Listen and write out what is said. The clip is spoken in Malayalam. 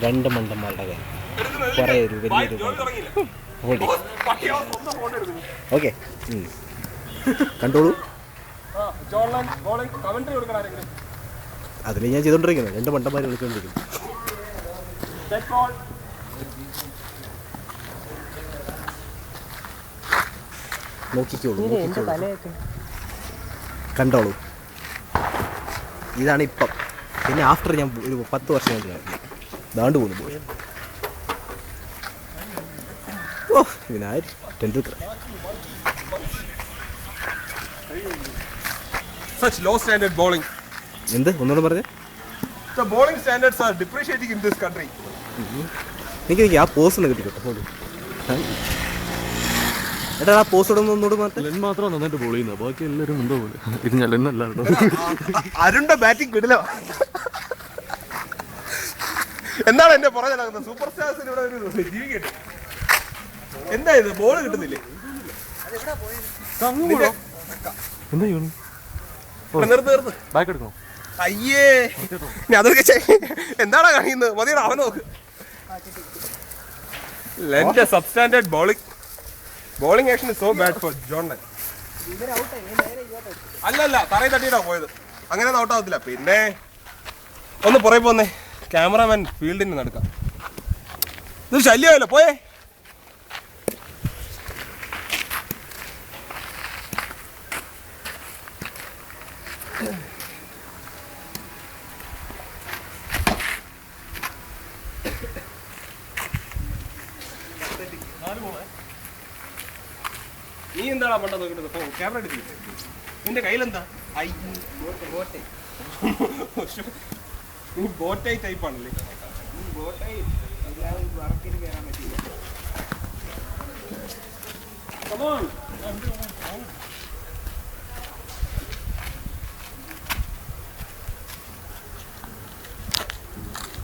രണ്ട് മണ്ടന്മാരുടെ കാര്യം കുറേ ഒരു വലിയൊരു ഓക്കെ കണ്ടോളൂ. അതിൽ ഞാൻ ചെയ്തോണ്ടിരിക്കുന്നത് രണ്ട് മണ്ടന്മാർ വിളിച്ചോണ്ടിരിക്കുന്നു. നോക്കിക്കോളൂ കണ്ടോളൂ. ഇതാണ് ഇപ്പം. പിന്നെ ആഫ്റ്റർ ഞാൻ ഒരു 10 വർഷം ദാണ്ട് പോകുന്നു പോയി. ഓ Vinayak Tendulkar. Such low standard bowling. എന്ത് ഒന്നുകൂടെ പറഞ്ഞേ? The bowling standards are depreciating in this country. എനിക്ക് ആ പോസ് ഒന്ന് കിട്ടിക്കോട്ടെ. എടാ ആ പോസ് ഒന്നുകൂടെ മാത്രം നന്നായിട്ട് ബോൾ ചെയ്യുന്നത്, ബാക്കി എല്ലാവരും എന്തോ പോലെ. ഇത് ഞാൻ ലെന്നല്ലായിരുന്നു. അരുണിന്റെ ബാറ്റിംഗ് കിടിലോ. എന്താണ് എന്റെ പുറകെ നടക്കുന്നത്? സൂപ്പർ സ്റ്റാർസിന് ഇവിടെ ഒരു ജീവിക്കട്ടെ. എന്താ ഇത് ബോൾ കിട്ടുന്നില്ലേ? എന്താ ചെയ്യണം? ബാക്ക് എടുക്കണോ? അയ്യേ അതൊക്കെ എന്താടാ കഴിയുന്നത്? മതിയുടെ അവൻ നോക്ക്. ലെന്റെ substandard bowling action is so bad for John. അല്ലല്ല തറയിൽ തട്ടിയിട്ടാ പോയത്. അങ്ങനെ ഔട്ടാവത്തില്ല. പിന്നെ ഒന്ന് പുറകെ പോന്നേ. ക്യാമറാമാൻ ഫീൽഡിന് നടക്കാം. ഇത് ശല്യമല്ലോ. പോയേ. നീ എന്താടാ പണ്ട നോക്കിട്ട് ക്യാമറ എടുത്തില്ലേ? നിന്റെ കയ്യിലെന്താ? നീ ബോട്ടായി ടൈപ്പ് ആണല്ലേ? Come on.